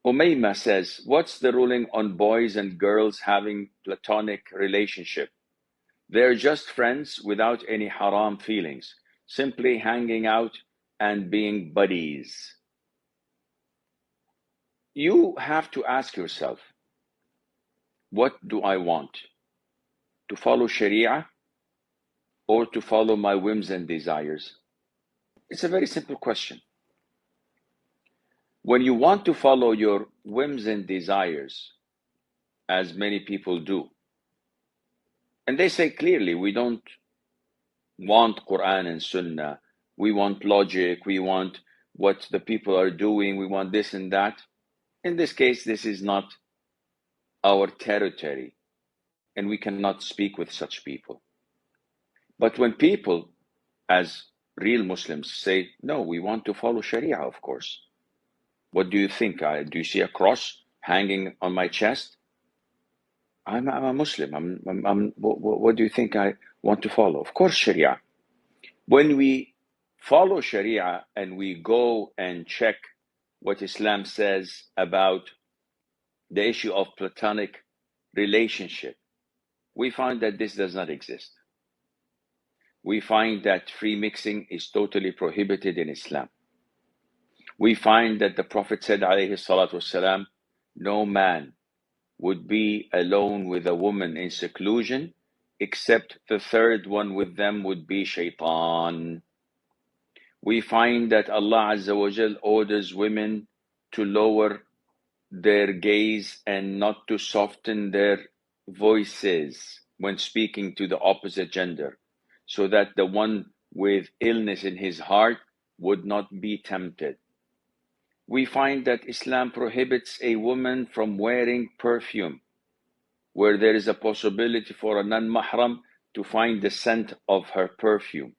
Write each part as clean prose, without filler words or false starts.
Umayma says, what's the ruling on boys and girls having platonic relationship? They're just friends without any haram feelings, simply hanging out and being buddies. You have to ask yourself, what do I want? To follow Sharia or to follow my whims and desires? It's a very simple question. When you want to follow your whims and desires, as many people do, and they say clearly, we don't want Quran and Sunnah, we want logic, we want what the people are doing, we want this and that. In this case, this is not our territory, and we cannot speak with such people. But when people, as real Muslims, say, no, we want to follow Sharia, of course. What do you think? Do you see a cross hanging on my chest? I'm a Muslim. What do you think I want to follow? Of course, Sharia. When we follow Sharia and we go and check what Islam says about the issue of platonic relationship, we find that this does not exist. We find that free mixing is totally prohibited in Islam. We find that the Prophet said, alayhi salatu wasalam, no man would be alone with a woman in seclusion except the third one with them would be shaitan. We find that Allah Azza wa Jal orders women to lower their gaze and not to soften their voices when speaking to the opposite gender, so that the one with illness in his heart would not be tempted. We find that Islam prohibits a woman from wearing perfume where there is a possibility for a non-mahram to find the scent of her perfume.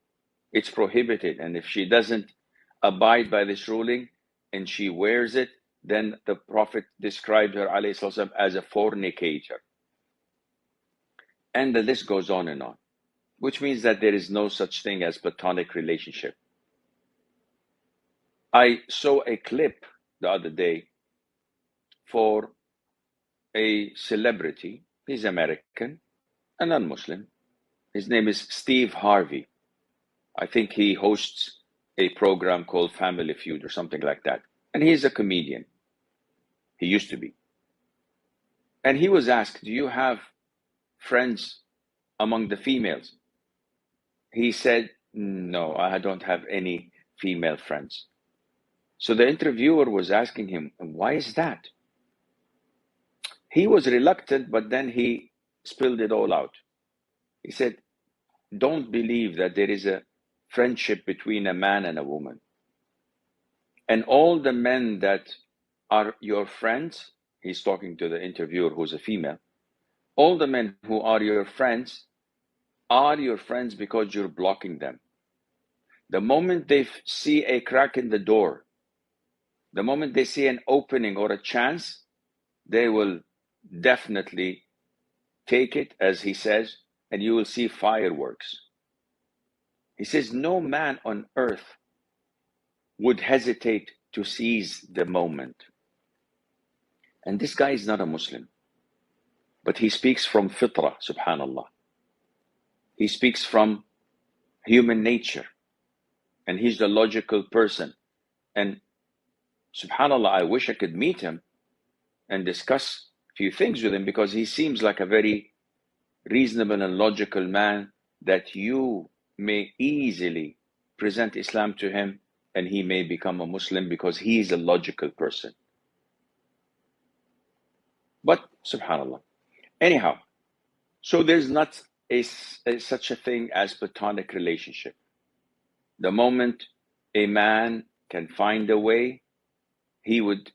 It's prohibited, and if she doesn't abide by this ruling and she wears it, then the Prophet described her alayhi as a fornicator. And the list goes on, which means that there is no such thing as platonic relationship. I saw a clip the other day for a celebrity. He's American, a non-Muslim. His name is Steve Harvey. I think he hosts a program called Family Feud or something like that. And he's a comedian. He used to be. And he was asked, do you have friends among the females? He said, no, I don't have any female friends. So the interviewer was asking him, why is that? He was reluctant, but then he spilled it all out. He said, don't believe that there is a friendship between a man and a woman. And all the men that are your friends, he's talking to the interviewer who's a female, all the men who are your friends because you're blocking them. The moment they see a crack in the door, the moment they see an opening or a chance, they will definitely take it, as he says, and you will see fireworks. He says, no man on earth would hesitate to seize the moment. And this guy is not a Muslim, but he speaks from fitrah, subhanallah. He speaks from human nature, and he's the logical person. And subhanallah, I wish I could meet him and discuss a few things with him, because he seems like a very reasonable and logical man that you may easily present Islam to him and he may become a Muslim because he is a logical person. But subhanallah. Anyhow, so there's not such a thing as platonic relationship. The moment a man can find a way, he would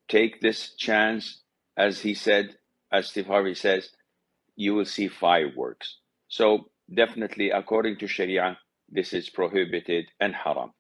take this chance, as he said, as Steve Harvey says, you will see fireworks. So definitely, according to Sharia, this is prohibited and haram.